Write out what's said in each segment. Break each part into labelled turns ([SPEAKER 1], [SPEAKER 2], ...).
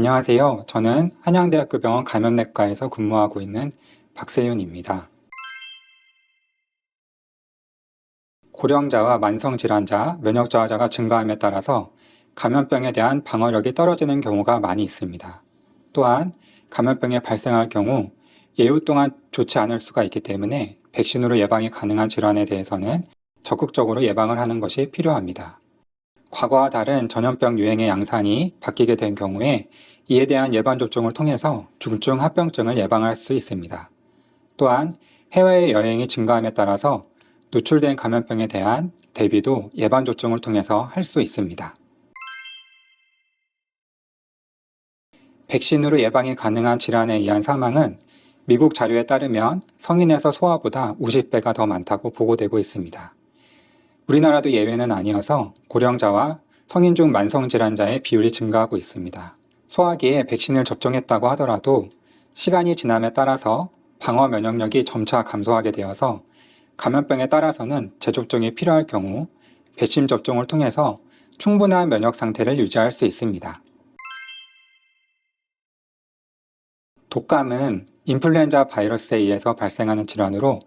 [SPEAKER 1] 안녕하세요. 저는 한양대학교 병원 감염내과에서 근무하고 있는 박세윤입니다. 고령자와 만성질환자, 면역저하자가 증가함에 따라서 감염병에 대한 방어력이 떨어지는 경우가 많이 있습니다. 또한 감염병이 발생할 경우 예후 동안 좋지 않을 수가 있기 때문에 백신으로 예방이 가능한 질환에 대해서는 적극적으로 예방을 하는 것이 필요합니다. 과거와 다른 전염병 유행의 양상이 바뀌게 된 경우에 이에 대한 예방접종을 통해서 중증 합병증을 예방할 수 있습니다. 또한 해외 여행이 증가함에 따라서 노출된 감염병에 대한 대비도 예방접종을 통해서 할 수 있습니다. 백신으로 예방이 가능한 질환에 의한 사망은 미국 자료에 따르면 성인에서 소아보다 50배가 더 많다고 보고되고 있습니다. 우리나라도 예외는 아니어서 고령자와 성인 중 만성질환자의 비율이 증가하고 있습니다. 소아기에 백신을 접종했다고 하더라도 시간이 지남에 따라서 방어 면역력이 점차 감소하게 되어서 감염병에 따라서는 재접종이 필요할 경우 백신 접종을 통해서 충분한 면역 상태를 유지할 수 있습니다. 독감은 인플루엔자 바이러스에 의해서 발생하는 질환으로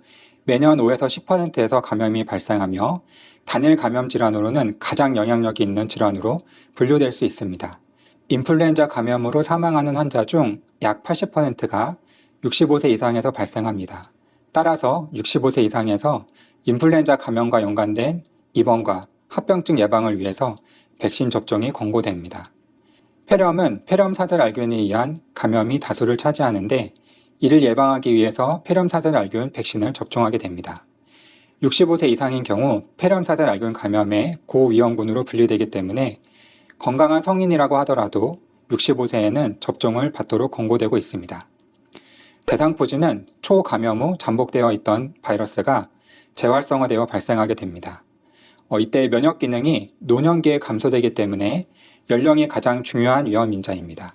[SPEAKER 1] 매년 5에서 10%에서 감염이 발생하며 단일 감염 질환으로는 가장 영향력이 있는 질환으로 분류될 수 있습니다. 인플루엔자 감염으로 사망하는 환자 중 약 80%가 65세 이상에서 발생합니다. 따라서 65세 이상에서 인플루엔자 감염과 연관된 입원과 합병증 예방을 위해서 백신 접종이 권고됩니다. 폐렴은 폐렴사슬알균에 의한 감염이 다수를 차지하는데 이를 예방하기 위해서 폐렴사슬알균 백신을 접종하게 됩니다. 65세 이상인 경우 폐렴사슬알균 감염의 고위험군으로 분류되기 때문에 건강한 성인이라고 하더라도 65세에는 접종을 받도록 권고되고 있습니다. 대상포진은 초감염 후 잠복되어 있던 바이러스가 재활성화되어 발생하게 됩니다. 이때 면역 기능이 노년기에 감소되기 때문에 연령이 가장 중요한 위험 인자입니다.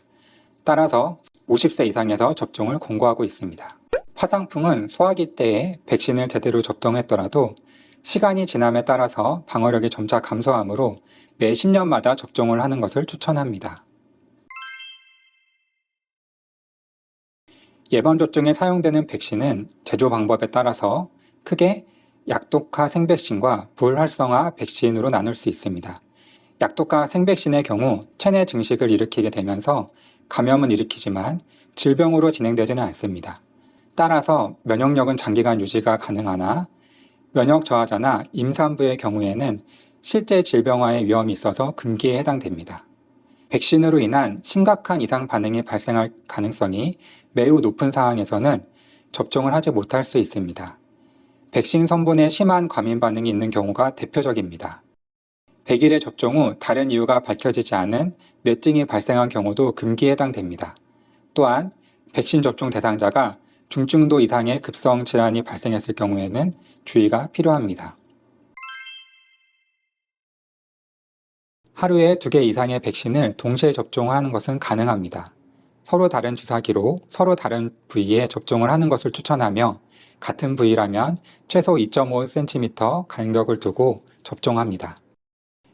[SPEAKER 1] 따라서 50세 이상에서 접종을 권고하고 있습니다. 화상풍은 소아기 때에 백신을 제대로 접종했더라도 시간이 지남에 따라서 방어력이 점차 감소하므로 매 10년마다 접종을 하는 것을 추천합니다. 예방접종에 사용되는 백신은 제조 방법에 따라서 크게 약독화 생백신과 불활성화 백신으로 나눌 수 있습니다. 약독화 생백신의 경우 체내 증식을 일으키게 되면서 감염은 일으키지만 질병으로 진행되지는 않습니다. 따라서 면역력은 장기간 유지가 가능하나 면역 저하자나 임산부의 경우에는 실제 질병화의 위험이 있어서 금기에 해당됩니다. 백신으로 인한 심각한 이상 반응이 발생할 가능성이 매우 높은 상황에서는 접종을 하지 못할 수 있습니다. 백신 성분에 심한 과민 반응이 있는 경우가 대표적입니다. 100일의 접종 후 다른 이유가 밝혀지지 않은 뇌증이 발생한 경우도 금기에 해당됩니다. 또한 백신 접종 대상자가 중증도 이상의 급성 질환이 발생했을 경우에는 주의가 필요합니다. 하루에 2개 이상의 백신을 동시에 접종하는 것은 가능합니다. 서로 다른 주사기로 서로 다른 부위에 접종을 하는 것을 추천하며 같은 부위라면 최소 2.5cm 간격을 두고 접종합니다.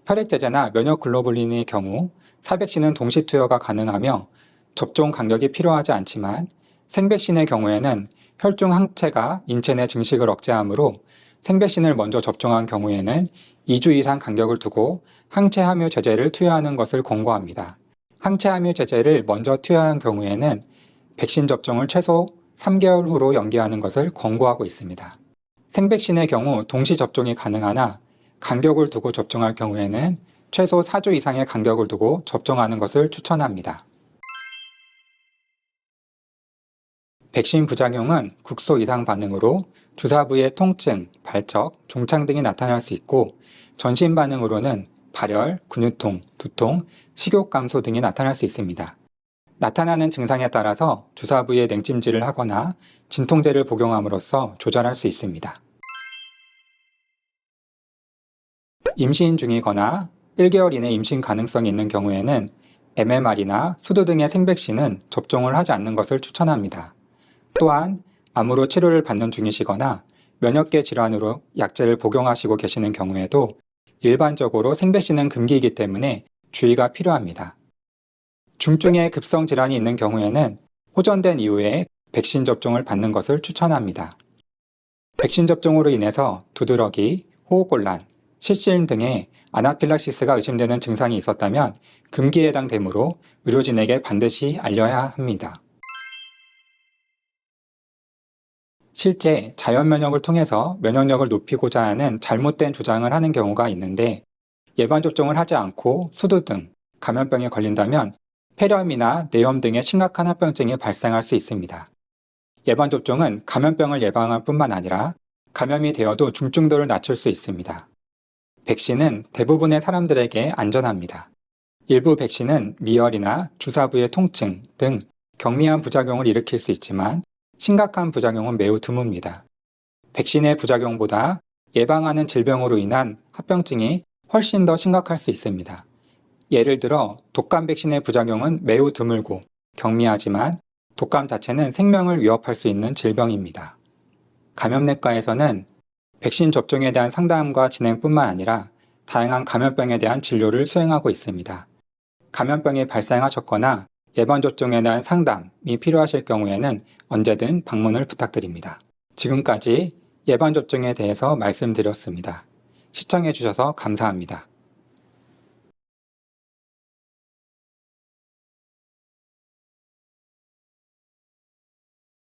[SPEAKER 1] 혈액제제나 면역글로불린의 경우 사백신은 동시 투여가 가능하며 접종 간격이 필요하지 않지만 생백신의 경우에는 혈중 항체가 인체 내 증식을 억제하므로 생백신을 먼저 접종한 경우에는 2주 이상 간격을 두고 항체 함유 제제를 투여하는 것을 권고합니다. 항체 함유 제제를 먼저 투여한 경우에는 백신 접종을 최소 3개월 후로 연기하는 것을 권고하고 있습니다. 생백신의 경우 동시 접종이 가능하나 간격을 두고 접종할 경우에는 최소 4주 이상의 간격을 두고 접종하는 것을 추천합니다. 백신 부작용은 국소 이상 반응으로 주사 부위의 통증, 발적, 종창 등이 나타날 수 있고 전신 반응으로는 발열, 근육통, 두통, 식욕 감소 등이 나타날 수 있습니다. 나타나는 증상에 따라서 주사 부위에 냉찜질을 하거나 진통제를 복용함으로써 조절할 수 있습니다. 임신 중이거나 1개월 이내 임신 가능성이 있는 경우에는 MMR이나 수두 등의 생백신은 접종을 하지 않는 것을 추천합니다. 또한 암으로 치료를 받는 중이시거나 면역계 질환으로 약제를 복용하시고 계시는 경우에도 일반적으로 생백신은 금기이기 때문에 주의가 필요합니다. 중증의 급성 질환이 있는 경우에는 호전된 이후에 백신 접종을 받는 것을 추천합니다. 백신 접종으로 인해서 두드러기, 호흡곤란, 실신 등의 아나필락시스가 의심되는 증상이 있었다면 금기에 해당되므로 의료진에게 반드시 알려야 합니다. 실제 자연면역을 통해서 면역력을 높이고자 하는 잘못된 주장을 하는 경우가 있는데 예방접종을 하지 않고 수두 등 감염병에 걸린다면 폐렴이나 뇌염 등의 심각한 합병증이 발생할 수 있습니다. 예방접종은 감염병을 예방할 뿐만 아니라 감염이 되어도 중증도를 낮출 수 있습니다. 백신은 대부분의 사람들에게 안전합니다. 일부 백신은 미열이나 주사부의 통증 등 경미한 부작용을 일으킬 수 있지만 심각한 부작용은 매우 드뭅니다. 백신의 부작용보다 예방하는 질병으로 인한 합병증이 훨씬 더 심각할 수 있습니다. 예를 들어 독감 백신의 부작용은 매우 드물고 경미하지만 독감 자체는 생명을 위협할 수 있는 질병입니다. 감염내과에서는 백신 접종에 대한 상담과 진행뿐만 아니라 다양한 감염병에 대한 진료를 수행하고 있습니다. 감염병이 발생하셨거나 예방접종에 대한 상담이 필요하실 경우에는 언제든 방문을 부탁드립니다. 지금까지 예방접종에 대해서 말씀드렸습니다. 시청해주셔서 감사합니다.